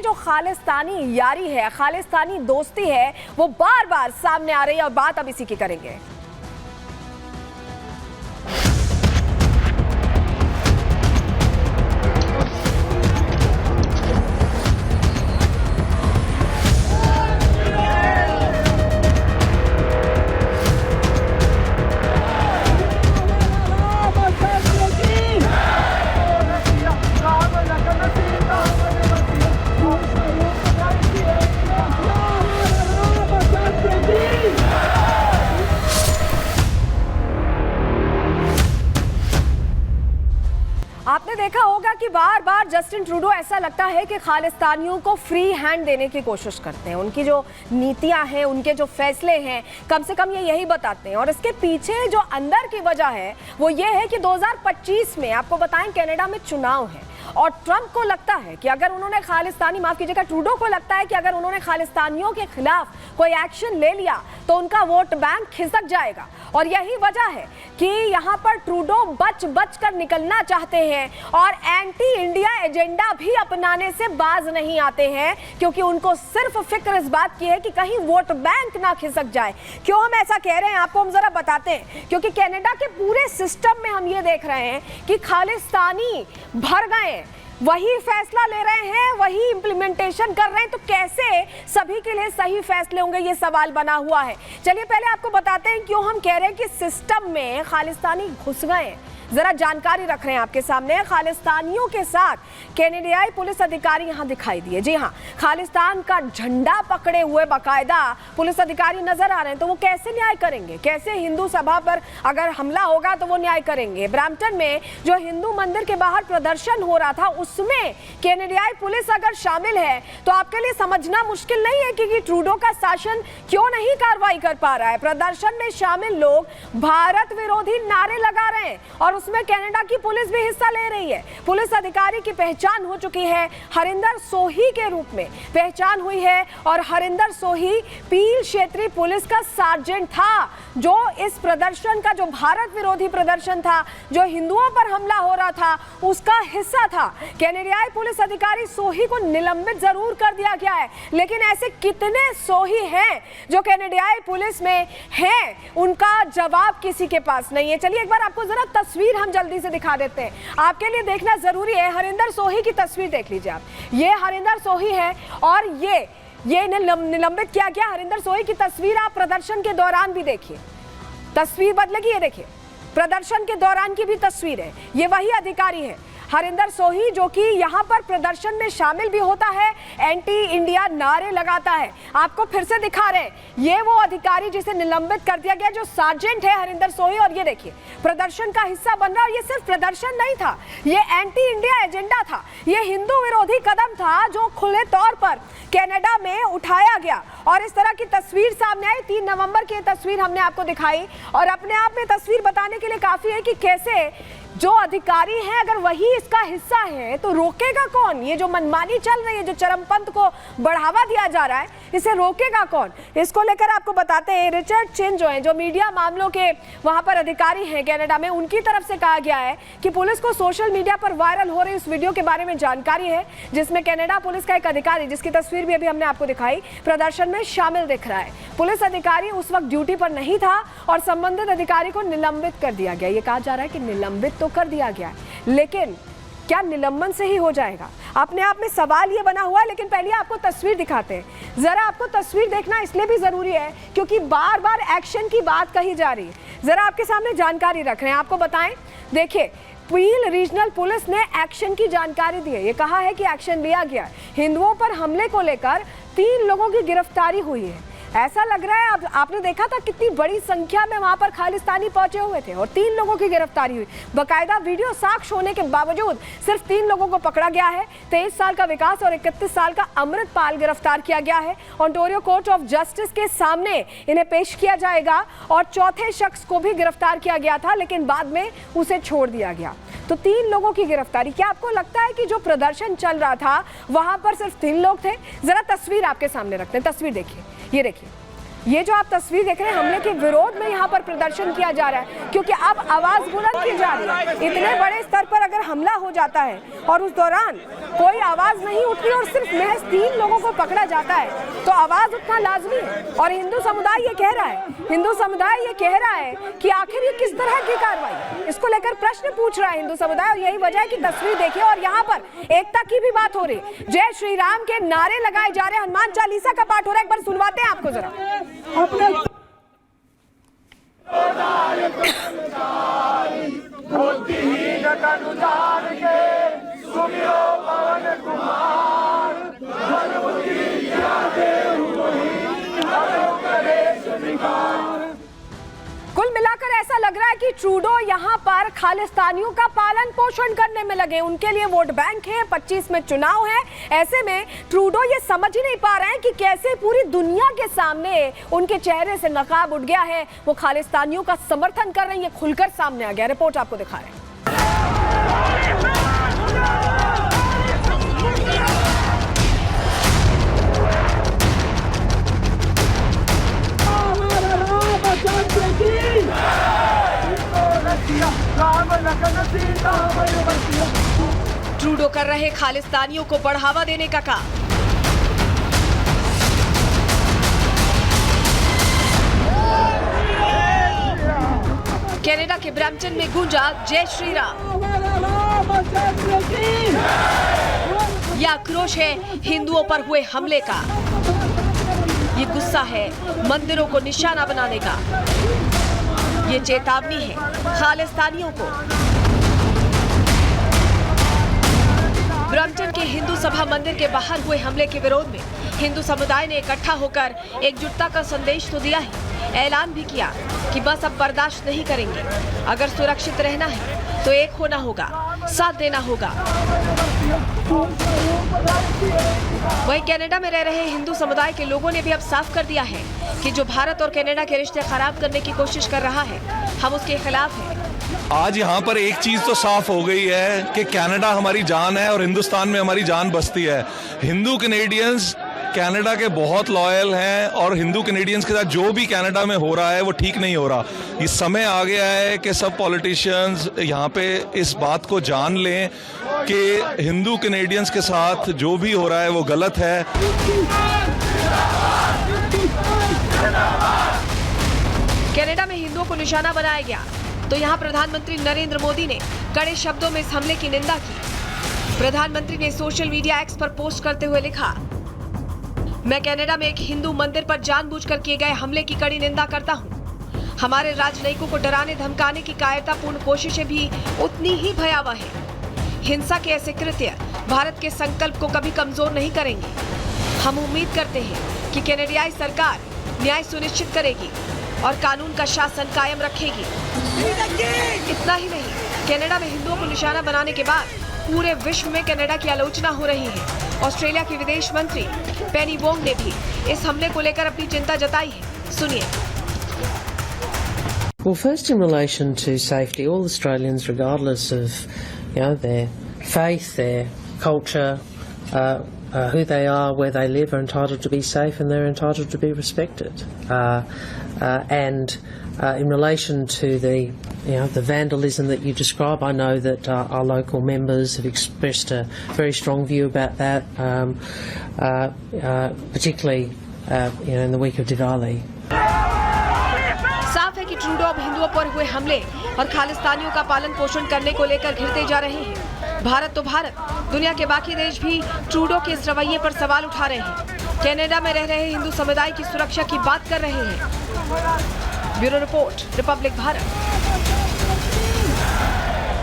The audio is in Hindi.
जो खालिस्तानी यारी है, खालिस्तानी दोस्ती है, वो बार बार सामने आ रही है और बात अब इसी की करेंगे। आपने देखा होगा कि बार बार जस्टिन ट्रूडो ऐसा लगता है कि खालिस्तानियों को फ्री हैंड देने की कोशिश करते हैं। उनकी जो नीतियां हैं, उनके जो फैसले हैं, कम से कम ये यही बताते हैं। और इसके पीछे जो अंदर की वजह है वो ये है कि 2025 में आपको बताएं कनाडा में चुनाव है और ट्रंप को लगता है कि अगर उन्होंने खालिस्तानी, माफ कीजिएगा, ट्रूडो को लगता है कि अगर उन्होंने खालिस्तानियों के खिलाफ कोई एक्शन ले लिया तो उनका वोट बैंक खिसक जाएगा। और यही वजह है कि यहाँ पर ट्रूडो बच कर निकलना चाहते हैं और एंटी इंडिया एजेंडा भी अपनाने से बाज नहीं आते हैं, क्योंकि उनको सिर्फ फिक्र इस बात की है कि कहीं वोट बैंक ना खिसक जाए। क्यों हम ऐसा कह रहे हैं आपको हम जरा बताते हैं। क्योंकि कनाडा के पूरे सिस्टम में हम ये देख रहे हैं कि खालिस्तानी भर गए, वही फैसला ले रहे हैं, वही इंप्लीमेंटेशन कर रहे हैं। तो कैसे सभी के लिए सही फैसले होंगे, ये सवाल बना हुआ है। चलिए पहले आपको बताते हैं क्यों हम कह रहे हैं कि सिस्टम में खालिस्तानी घुस गए। जरा जानकारी रख रहे हैं आपके सामने। खालिस्तानियों के साथ कैनेडियाई पुलिस अधिकारी यहां दिखाई दिए। जी हां, खालिस्तान का झंडा पकड़े हुए बाकायदा पुलिस अधिकारी नजर आ रहे हैं। तो वो कैसे न्याय करेंगे? कैसे हिंदू सभा पर अगर हमला होगा तो वो न्याय करेंगे? ब्रैम्पटन में जो हिंदू मंदिर के बाहर प्रदर्शन हो रहा था उसमें कैनेडियाई पुलिस अगर शामिल है तो आपके लिए समझना मुश्किल नहीं है कि ट्रूडो का शासन क्यों नहीं कार्रवाई कर पा रहा है। प्रदर्शन में शामिल लोग भारत विरोधी नारे लगा रहे हैं और उसमें कनाडा की पुलिस भी हिस्सा ले रही है। पुलिस अधिकारी की पहचान हो चुकी है, हरिंदर सोही के रूप में पहचान हुई है। और हरिंदर सोही पील क्षेत्रीय पुलिस का सार्जेंट था, जो इस प्रदर्शन का, जो भारत विरोधी प्रदर्शन था, जो हिंदुओं पर हमला हो रहा था, उसका हिस्सा था। कैनेडियाई पुलिस अधिकारी सोही को निलंबित जरूर कर दिया गया है, लेकिन ऐसे कितने सोही हैं जो कैनेडियाई पुलिस में हैं, उनका जवाब किसी के पास नहीं है। चलिए एक बार आपको जरा तस्वीर हम जल्दी से दिखा देते हैं, आपके लिए देखना जरूरी है। हरिंदर सोही की तस्वीर देख लीजिए आप। ये हरिंदर सोही है और ये निलंबित किया गया। हरिंदर सोही की तस्वीर आप प्रदर्शन के दौरान भी देखिए, तस्वीर बदलेगी। ये देखिए, प्रदर्शन के दौरान की भी तस्वीर है। ये वही अधिकारी है हरिंदर सोही जो कि यहाँ पर प्रदर्शन में शामिल भी होता है, एंटी इंडिया नारे लगाता है। आपको फिर से दिखा रहे हैं, ये वो अधिकारी जिसे निलंबित कर दिया गया, जो सार्जेंट है हरिंदर सोही। और ये देखिए, प्रदर्शन का हिस्सा बन रहा है। और ये सिर्फ प्रदर्शन नहीं था, ये एंटी इंडिया एजेंडा था, ये हिंदू विरोधी कदम था जो खुले तौर पर कनाडा में उठाया गया। और इस तरह की तस्वीर सामने आई। 3 नवंबर की तस्वीर हमने आपको दिखाई और अपने आप में तस्वीर बताने के लिए काफी है कि कैसे जो अधिकारी हैं अगर वही इसका हिस्सा है तो रोकेगा कौन? ये जो मनमानी चल रही है, जो चरमपंथ को बढ़ावा दिया जा रहा है, इसे रोकेगा कौन? इसको लेकर आपको बताते हैं, रिचर्ड चिन जो है, जो मीडिया मामलों के वहां पर अधिकारी हैं कनाडा में, उनकी तरफ से कहा गया है कि पुलिस को सोशल मीडिया पर वायरल हो रही उस वीडियो के बारे में जानकारी है जिसमें कनाडा पुलिस का एक अधिकारी, जिसकी तस्वीर भी अभी हमने आपको दिखाई, प्रदर्शन में शामिल दिख रहा है। पुलिस अधिकारी उस वक्त ड्यूटी पर नहीं था और संबंधित अधिकारी को निलंबित कर दिया गया। ये कहा जा रहा है कि निलंबित तो कर दिया गया, लेकिन क्या निलंबन से ही हो जाएगा? अपने आप में सवाल ये बना हुआ है। लेकिन पहले आपको तस्वीर दिखाते हैं। जरा आपको तस्वीर देखना इसलिए भी जरूरी है क्योंकि बार बार एक्शन की बात कही जा रही है। जरा आपके सामने जानकारी रख रहे हैं, आपको बताएं। देखिए, पील रीजनल पुलिस ने एक्शन की जानकारी दी है। ये कहा है कि एक्शन लिया गया, हिंदुओं पर हमले को लेकर 3 लोगों की गिरफ्तारी हुई है। ऐसा लग रहा है, आपने देखा था कितनी बड़ी संख्या में वहां पर खालिस्तानी पहुंचे हुए थे और 3 लोगों की गिरफ्तारी हुई। बकायदा वीडियो साक्ष्य होने के बावजूद सिर्फ 3 लोगों को पकड़ा गया है। 23 साल का विकास और 31 साल का अमृतपाल गिरफ्तार किया गया है। ओंटारियो कोर्ट ऑफ जस्टिस के सामने इन्हें पेश किया जाएगा। और चौथे शख्स को भी गिरफ्तार किया गया था, लेकिन बाद में उसे छोड़ दिया गया। तो 3 लोगों की गिरफ्तारी। क्या आपको लगता है कि जो प्रदर्शन चल रहा था वहां पर सिर्फ 3 लोग थे? जरा तस्वीर आपके सामने रखते हैं, तस्वीर देखिए, ये देखिए, ये जो आप तस्वीर देख रहे हैं हमले के विरोध में यहाँ पर प्रदर्शन किया जा रहा है, क्योंकि अब आवाज बुलंद की जा रही है। इतने बड़े स्तर पर अगर हमला हो जाता है और उस दौरान कोई आवाज नहीं उठती और सिर्फ महज 3 लोगों को पकड़ा जाता है तो आवाज उठना लाजमी है। और हिंदू समुदाय ये कह रहा है कि आखिर ये किस तरह की कार्रवाई, इसको लेकर प्रश्न पूछ रहा है हिंदू समुदाय। और यही वजह है कि तस्वीर देखिए और यहाँ पर एकता की भी बात हो रही, जय श्री राम के नारे लगाए जा रहे, हनुमान चालीसा का पाठ हो रहा है। एक बार सुनवाते हैं आपको जरा। कुल मिलाकर ऐसा लग रहा है कि ट्रूडो यहाँ पर खालिस्तानियों का पालन पोषण करने में लगे, उनके लिए वोट बैंक है, 25 में चुनाव है। ऐसे में ट्रूडो ये समझ ही नहीं पा रहे हैं कि कैसे पूरी दुनिया के सामने उनके चेहरे से नकाब उठ गया है, वो खालिस्तानियों का समर्थन कर रहे हैं, ये खुलकर सामने आ गया। रिपोर्ट आपको दिखा रहे हैं। ट्रूडो कर रहे खालिस्तानियों को बढ़ावा देने का काम। कनाडा के ब्रैम्पटन में गूंजा जय श्री राम। यह आक्रोश है हिंदुओं पर हुए हमले का, ये गुस्सा है मंदिरों को निशाना बनाने का, ये चेतावनी है खालिस्तानियों को। ब्रैम्पटन के हिंदू सभा मंदिर के बाहर हुए हमले के विरोध में हिंदू समुदाय ने इकट्ठा होकर एकजुटता का संदेश तो दिया है, ऐलान भी किया कि बस अब बर्दाश्त नहीं करेंगे, अगर सुरक्षित रहना है तो एक होना होगा, साथ देना होगा। वहीं कनाडा में रह रहे हिंदू समुदाय के लोगों ने भी अब साफ कर दिया है कि जो भारत और कनाडा के रिश्ते खराब करने की कोशिश कर रहा है, हम उसके खिलाफ हैं। आज यहाँ पर एक चीज तो साफ हो गई है कि कनाडा हमारी जान है और हिंदुस्तान में हमारी जान बसती है। हिंदू कनेडियंस कनाडा के बहुत लॉयल हैं और हिंदू कनेडियंस के साथ जो भी कनाडा में हो रहा है वो ठीक नहीं हो रहा। ये समय आ गया है कि सब पॉलिटिशियंस यहाँ पे इस बात को जान लें कि हिंदू कनेडियंस के साथ जो भी हो रहा है वो गलत है। कनाडा में हिंदुओं को निशाना बनाया गया तो यहाँ प्रधानमंत्री नरेंद्र मोदी ने कड़े शब्दों में इस हमले की निंदा की। प्रधानमंत्री ने सोशल मीडिया एक्स पर पोस्ट करते हुए लिखा, मैं कनाडा में एक हिंदू मंदिर पर जानबूझकर किए गए हमले की कड़ी निंदा करता हूँ। हमारे राजनयिकों को डराने धमकाने की कायरतापूर्ण कोशिशें भी उतनी ही भयावह है। हिंसा के ऐसे कृत्य भारत के संकल्प को कभी कमजोर नहीं करेंगे। हम उम्मीद करते हैं कि कनाडियाई सरकार न्याय सुनिश्चित करेगी और कानून का शासन कायम रखेगी। इतना ही नहीं, कनाडा में हिंदुओं को निशाना बनाने के बाद पूरे विश्व में कनाडा की आलोचना हो रही है। ऑस्ट्रेलिया की विदेश मंत्री पेनी वोंग ने भी इस हमले को लेकर अपनी चिंता जताई है। सुनिए। Well, first in relation to safety, all Australians, regardless of their faith, their culture, who they are, where they live, are entitled to be safe and they're entitled to be respected. And in relation to the vandalism that you describe, I know that our local members have expressed a very strong view about that, particularly in the week of Diwali. साफ है कि ट्रूडो अब हिंदुओं पर हुए हमले और खालिस्तानियों का पालन पोषण करने को लेकर घिरते जा रहे हैं। भारत तो भारत, दुनिया के बाकी देश भी ट्रूडो के इस रवैये पर सवाल उठा रहे हैं। कनाडा में रह रहे हिंदू समुदाय की सुरक्षा की बात कर रहे हैं। Bureau report, Republic Bharat.